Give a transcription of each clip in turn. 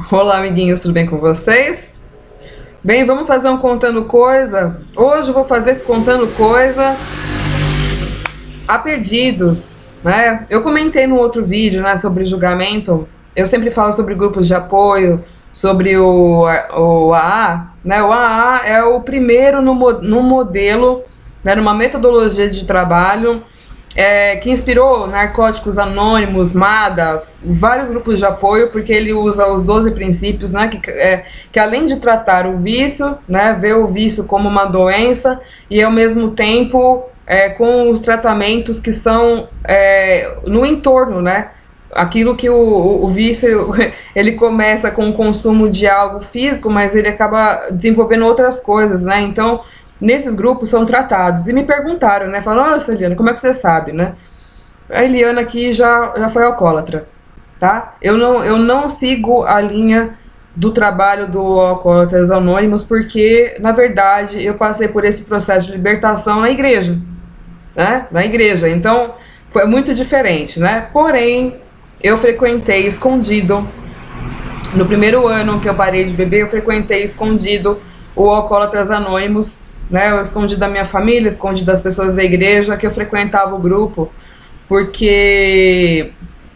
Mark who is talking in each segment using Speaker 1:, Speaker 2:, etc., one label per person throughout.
Speaker 1: Olá, amiguinhos, tudo bem com vocês? Bem, vamos fazer um Contando Coisa? Hoje eu vou fazer esse Contando Coisa a pedidos, né? Eu comentei no outro vídeo, né, sobre julgamento. Eu sempre falo sobre grupos de apoio, sobre o AA, né? O AA é o primeiro no modelo, né, numa metodologia de trabalho que inspirou Narcóticos Anônimos, MADA, vários grupos de apoio, porque ele usa os 12 princípios, né, que além de tratar o vício, né, vê o vício como uma doença e ao mesmo tempo com os tratamentos que são no entorno, né, aquilo que o vício, ele começa com o consumo de algo físico, mas ele acaba desenvolvendo outras coisas, né, então nesses grupos são tratados. E me perguntaram, né? Falaram, nossa, Eliana, como é que você sabe, né? A Eliana aqui já foi alcoólatra, tá? Eu não sigo a linha do trabalho do Alcoólatras Anônimos porque, na verdade, eu passei por esse processo de libertação na igreja, né? Na igreja. Então, foi muito diferente, né? Porém, eu frequentei escondido. No primeiro ano que eu parei de beber, eu frequentei escondido o Alcoólatras Anônimos, né, eu escondi da minha família, escondi das pessoas da igreja, que eu frequentava o grupo, porque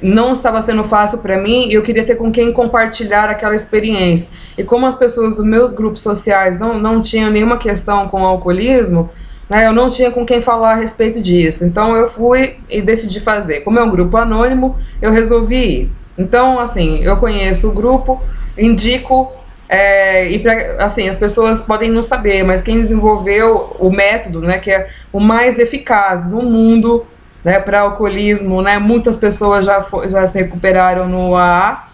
Speaker 1: não estava sendo fácil para mim e eu queria ter com quem compartilhar aquela experiência. E como as pessoas dos meus grupos sociais não tinham nenhuma questão com o alcoolismo, né, eu não tinha com quem falar a respeito disso. Então eu fui e decidi fazer. Como é um grupo anônimo, eu resolvi ir. Então, assim, eu conheço o grupo, indico. Assim, as pessoas podem não saber, mas quem desenvolveu o método, né, que é o mais eficaz no mundo, né, para alcoolismo, né, muitas pessoas já se recuperaram no AA,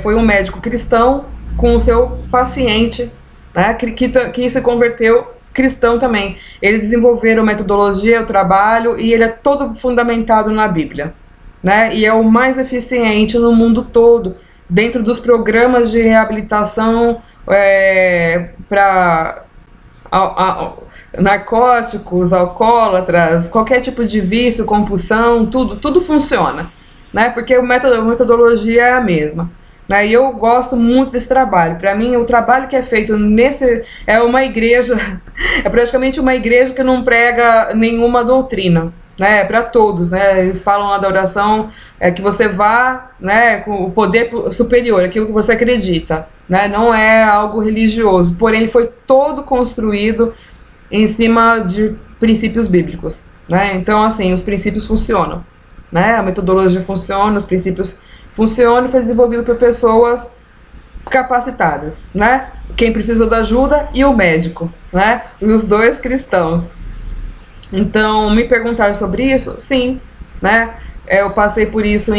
Speaker 1: foi um médico cristão com o seu paciente, né, que se converteu cristão também. Eles desenvolveram a metodologia, o trabalho, e ele é todo fundamentado na Bíblia, né, e é o mais eficiente no mundo todo, dentro dos programas de reabilitação para narcóticos, alcoólatras, qualquer tipo de vício, compulsão, tudo funciona, né? Porque a metodologia é a mesma. Né? E eu gosto muito desse trabalho. Para mim, o trabalho que é feito é uma igreja, é praticamente uma igreja que não prega nenhuma doutrina. Né, para todos, né, eles falam na oração que você vá, né, com o poder superior, aquilo que você acredita, né, não é algo religioso, porém ele foi todo construído em cima de princípios bíblicos, né, então assim, os princípios funcionam, né, a metodologia funciona, os princípios funcionam, foi desenvolvido por pessoas capacitadas, né, quem precisou da ajuda e o médico, né, e os dois cristãos. Então, me perguntaram sobre isso? Sim, né? Eu passei por isso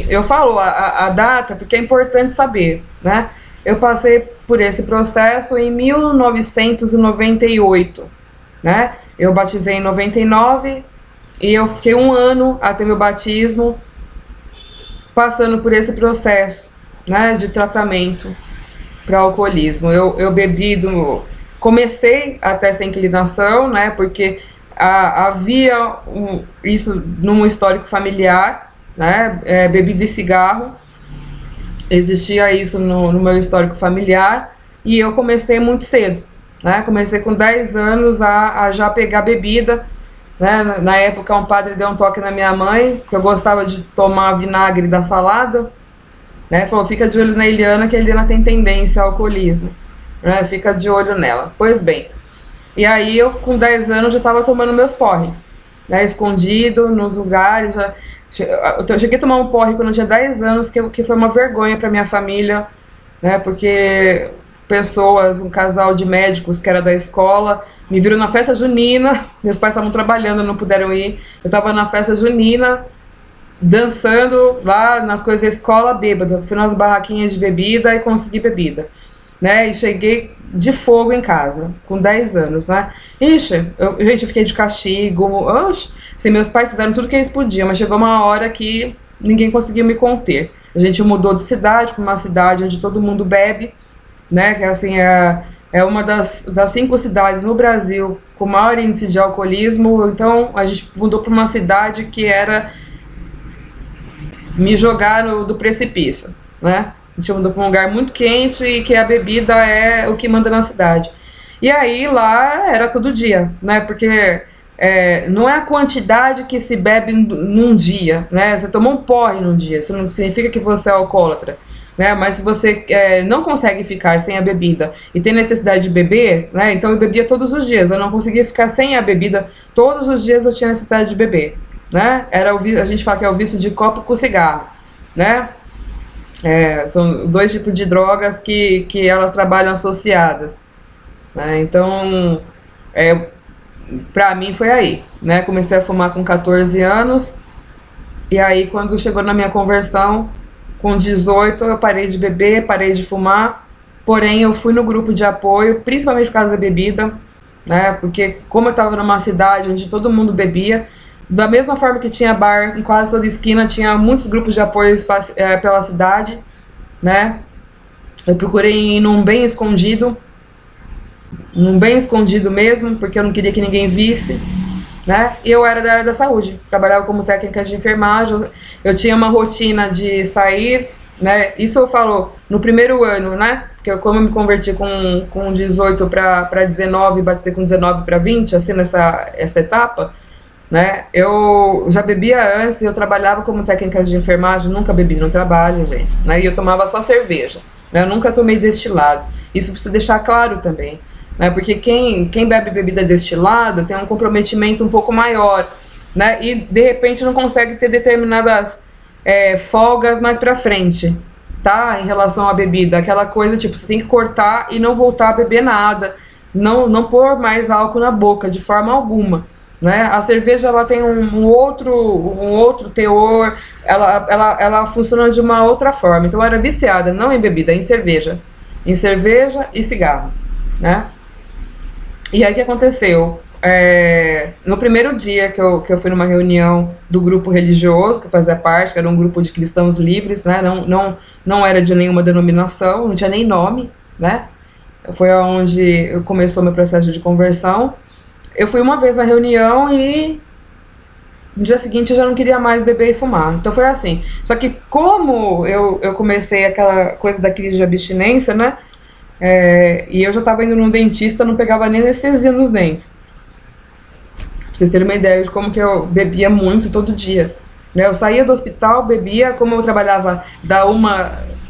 Speaker 1: eu falo a data porque é importante saber, né? Eu passei por esse processo em 1998, né? Eu batizei em 99 e eu fiquei um ano até meu batismo passando por esse processo, né, de tratamento para alcoolismo. Eu bebi comecei até sem inclinação, né, porque havia isso num histórico familiar, né, bebida e cigarro, existia isso no meu histórico familiar, e eu comecei muito cedo, né, comecei com 10 anos a já pegar bebida, né, na época um padre deu um toque na minha mãe, que eu gostava de tomar vinagre da salada, né, falou, fica de olho na Eliana, que a Eliana tem tendência ao alcoolismo. Né, fica de olho nela. Pois bem, e aí eu com 10 anos já estava tomando meus porre, né, escondido nos lugares. Eu cheguei a tomar um porre quando eu tinha 10 anos, que foi uma vergonha para minha família, né, porque um casal de médicos que era da escola, me viram na festa junina, meus pais estavam trabalhando, não puderam ir, eu estava na festa junina, dançando lá nas coisas da escola, bêbada, fui nas barraquinhas de bebida e consegui bebida. Né, e cheguei de fogo em casa, com 10 anos, né, ixi, eu fiquei de castigo, assim, meus pais fizeram tudo que eles podiam, mas chegou uma hora que ninguém conseguia me conter, a gente mudou de cidade para uma cidade onde todo mundo bebe, né, que assim, é uma das 5 cidades no Brasil com maior índice de alcoolismo, então a gente mudou para uma cidade que era me jogar do precipício, né, A gente mudou para um lugar muito quente e que a bebida é o que manda na cidade. E aí lá era todo dia, né? Porque não é a quantidade que se bebe num dia, né? Você tomou um porre num dia, isso não significa que você é alcoólatra, né? Mas se você não consegue ficar sem a bebida e tem necessidade de beber, né? Então eu bebia todos os dias, eu não conseguia ficar sem a bebida, todos os dias eu tinha necessidade de beber, né? A gente fala que é o vício de copo com cigarro, né? São dois tipos de drogas que elas trabalham associadas, né? Então, pra mim foi aí, né? Comecei a fumar com 14 anos, e aí quando chegou na minha conversão, com 18 eu parei de beber, parei de fumar, porém eu fui no grupo de apoio, principalmente por causa da bebida, né? Porque como eu estava numa cidade onde todo mundo bebia, da mesma forma que tinha bar em quase toda esquina, tinha muitos grupos de apoio pela cidade, né? Eu procurei ir num bem escondido mesmo, porque eu não queria que ninguém visse, né? E eu era da área da saúde, trabalhava como técnica de enfermagem, eu tinha uma rotina de sair, né? Isso eu falo no primeiro ano, né? Porque como eu me converti com 18 para 19 e batizei com 19 para 20, assim, essa etapa, né? Eu já bebia antes, eu trabalhava como técnica de enfermagem, nunca bebi no trabalho, gente, né? E eu tomava só cerveja, né? Eu nunca tomei destilado. Isso precisa deixar claro também, né? Porque quem bebe bebida destilada tem um comprometimento um pouco maior, né? E de repente não consegue ter determinadas folgas mais pra frente, tá? Em relação à bebida, aquela coisa tipo, você tem que cortar e não voltar a beber nada, não pôr mais álcool na boca de forma alguma, né? A cerveja ela tem um outro teor, ela funciona de uma outra forma. Então eu era viciada não em bebida, em cerveja e cigarro, né? E aí o que aconteceu? No primeiro dia que eu fui numa reunião do grupo religioso que eu fazia parte, que era um grupo de cristãos livres, né? Não era de nenhuma denominação, não tinha nem nome, né? Foi onde começou meu processo de conversão. Eu fui uma vez na reunião e no dia seguinte eu já não queria mais beber e fumar. Então foi assim. Só que como eu comecei aquela coisa da crise de abstinência, né? E eu já estava indo num dentista, não pegava nem anestesia nos dentes. Pra vocês terem uma ideia de como que eu bebia muito todo dia, né? Eu saía do hospital, bebia, como eu trabalhava da 1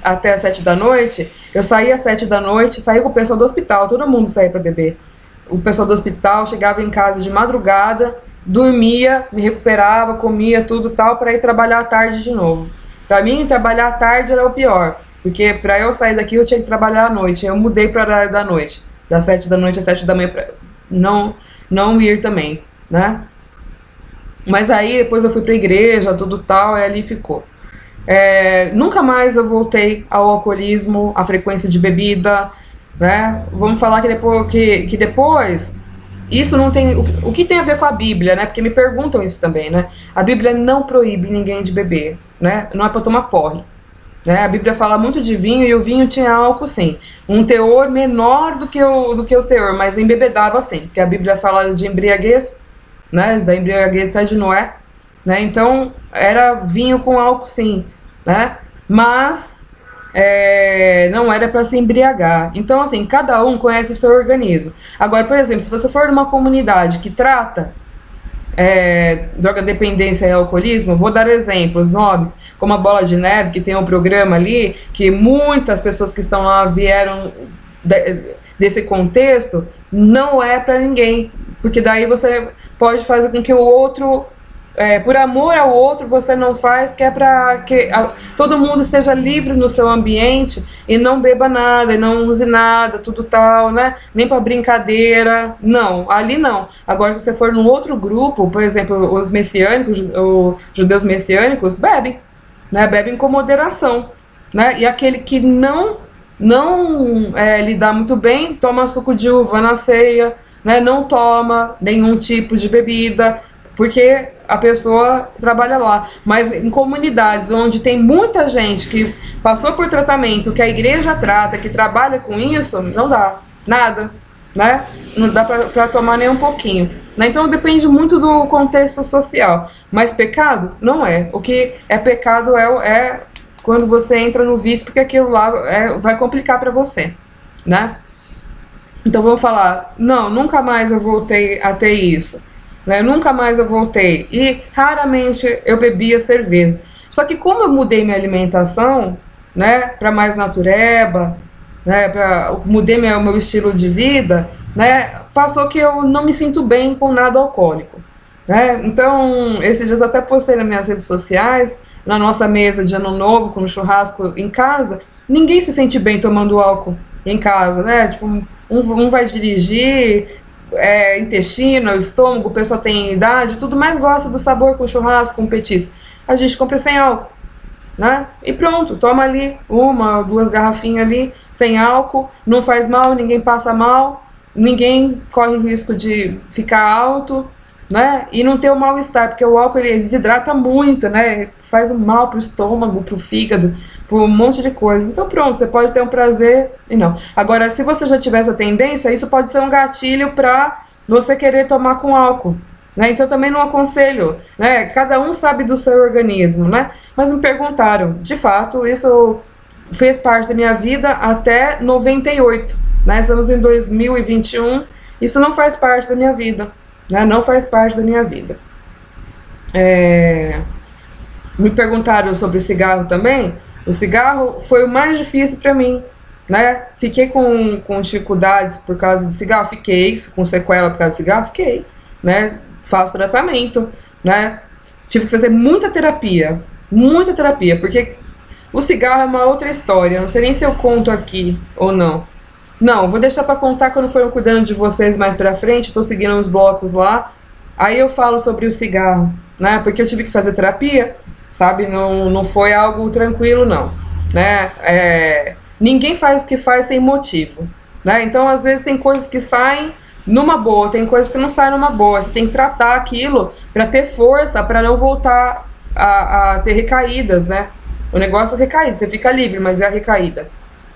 Speaker 1: até as 7 da noite, eu saía às 7 da noite, saía com o pessoal do hospital, todo mundo saía para beber. O pessoal do hospital chegava em casa de madrugada, dormia, me recuperava, comia tudo tal, para ir trabalhar à tarde de novo. Para mim, trabalhar à tarde era o pior, porque para eu sair daqui eu tinha que trabalhar à noite. Eu mudei para o horário da noite, das 7 da noite às 7 da manhã, para não ir também, né? Mas aí depois eu fui para a igreja, tudo tal, e ali ficou. Nunca mais eu voltei ao alcoolismo, à frequência de bebida, né? Vamos falar que depois isso não tem o que tem a ver com a Bíblia, né? Porque me perguntam isso também, né? A Bíblia não proíbe ninguém de beber, né? Não é para tomar porre, né? A Bíblia fala muito de vinho e o vinho tinha álcool, sim, um teor menor do que o teor, mas embebedava, sim, porque a Bíblia fala de embriaguez, né? Da embriaguez sai de Noé, né? Então era vinho com álcool, sim, né? Mas não era para se embriagar. Então, assim, cada um conhece o seu organismo. Agora, por exemplo, se você for numa comunidade que trata droga dependência e alcoolismo, vou dar exemplos, nomes, como a Bola de Neve, que tem um programa ali, que muitas pessoas que estão lá vieram desse contexto, não é para ninguém, porque daí você pode fazer com que o outro, por amor ao outro, você não faz, que é para que todo mundo esteja livre no seu ambiente e não beba nada, e não use nada, tudo tal, né? Nem para brincadeira, não, ali não. Agora, se você for num outro grupo, por exemplo, os messiânicos, os judeus messiânicos, bebem, né? Bebem com moderação, né? E aquele que não lidar muito bem, toma suco de uva na ceia, né? Não toma nenhum tipo de bebida, porque a pessoa trabalha lá. Mas em comunidades onde tem muita gente que passou por tratamento, que a igreja trata, que trabalha com isso, não dá nada, né? Não dá para tomar nem um pouquinho, né? Então depende muito do contexto social. Mas pecado? Não é. O que é pecado quando você entra no vício, porque aquilo lá vai complicar para você, né? Então vamos falar, não, nunca mais eu voltei a ter isso, né? Nunca mais eu voltei. E raramente eu bebia cerveja. Só que como eu mudei minha alimentação, né, para mais natureba, né, mudei meu estilo de vida, né, passou que eu não me sinto bem com nada alcoólico, né? Então, esses dias eu até postei nas minhas redes sociais, na nossa mesa de ano novo, com o churrasco em casa, ninguém se sente bem tomando álcool em casa, né? Tipo, um vai dirigir, intestino, estômago, a pessoa tem idade, tudo mais gosta do sabor com churrasco, com petisco. A gente compra sem álcool, né? E pronto, toma ali uma, duas garrafinhas ali, sem álcool, não faz mal, ninguém passa mal, ninguém corre risco de ficar alto, né? E não ter o mal-estar, porque o álcool ele desidrata muito, né? Faz um mal pro estômago, pro fígado, por um monte de coisa. Então pronto, você pode ter um prazer e não. Agora, se você já tiver essa tendência, isso pode ser um gatilho para você querer tomar com álcool, né? Então também não aconselho, né? Cada um sabe do seu organismo, né? Mas me perguntaram, de fato, isso fez parte da minha vida até 98, né? Estamos em 2021, isso não faz parte da minha vida, né? Não faz parte da minha vida. Me perguntaram sobre o cigarro também. O cigarro foi o mais difícil para mim, né? Fiquei com dificuldades por causa do cigarro, fiquei com sequela por causa do cigarro, fiquei, né? Faço tratamento, né? Tive que fazer muita terapia, porque o cigarro é uma outra história. Não sei nem se eu conto aqui ou não. Não, vou deixar para contar quando for cuidando de vocês mais pra frente. Tô seguindo uns blocos lá. Aí eu falo sobre o cigarro, né? Porque eu tive que fazer terapia, sabe? Não foi algo tranquilo, não, né? Ninguém faz o que faz sem motivo, né? Então, às vezes, tem coisas que saem numa boa, tem coisas que não saem numa boa. Você tem que tratar aquilo para ter força, para não voltar a ter recaídas, né? O negócio é recaída, você fica livre, mas é a recaída,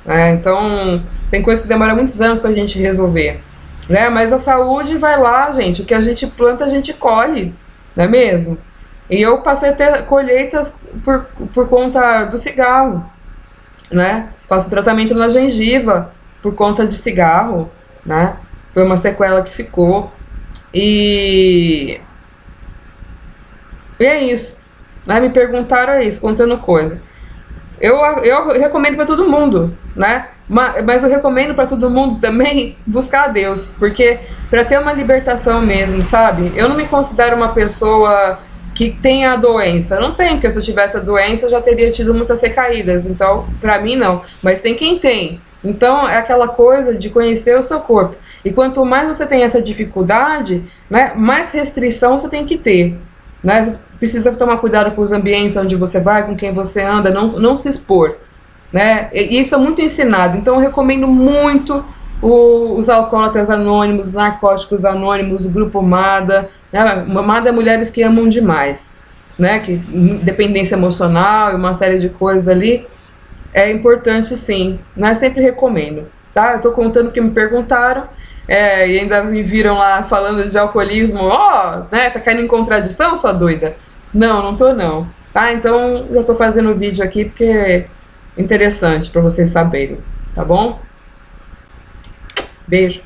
Speaker 1: né? Então, tem coisas que demoram muitos anos pra gente resolver, né? Mas a saúde vai lá, gente. O que a gente planta, a gente colhe, não é mesmo? E eu passei a ter colheitas por conta do cigarro, né? Faço tratamento na gengiva por conta de cigarro, né? Foi uma sequela que ficou. E é isso, né? Me perguntaram isso, contando coisas. Eu recomendo para todo mundo, né? Mas eu recomendo para todo mundo também buscar a Deus, porque para ter uma libertação mesmo, sabe? Eu não me considero uma pessoa que tem a doença. Não tem, porque se eu tivesse a doença eu já teria tido muitas recaídas. Então, pra mim não. Mas tem quem tem. Então, é aquela coisa de conhecer o seu corpo. E quanto mais você tem essa dificuldade, né, mais restrição você tem que ter, né? Você precisa tomar cuidado com os ambientes onde você vai, com quem você anda, não se expor, né? E isso é muito ensinado. Então, eu recomendo muito os alcoólatras anônimos, os narcóticos anônimos, o grupo MADA, né? MADA é Mulheres que Amam Demais, né? Que dependência emocional e uma série de coisas ali é importante, sim, né? Sempre recomendo, tá? Eu tô contando o que me perguntaram, e ainda me viram lá falando de alcoolismo, né? Tá caindo em contradição, sua doida? Não tô não, tá? Então eu tô fazendo o vídeo aqui porque é interessante pra vocês saberem, tá bom? Beijo.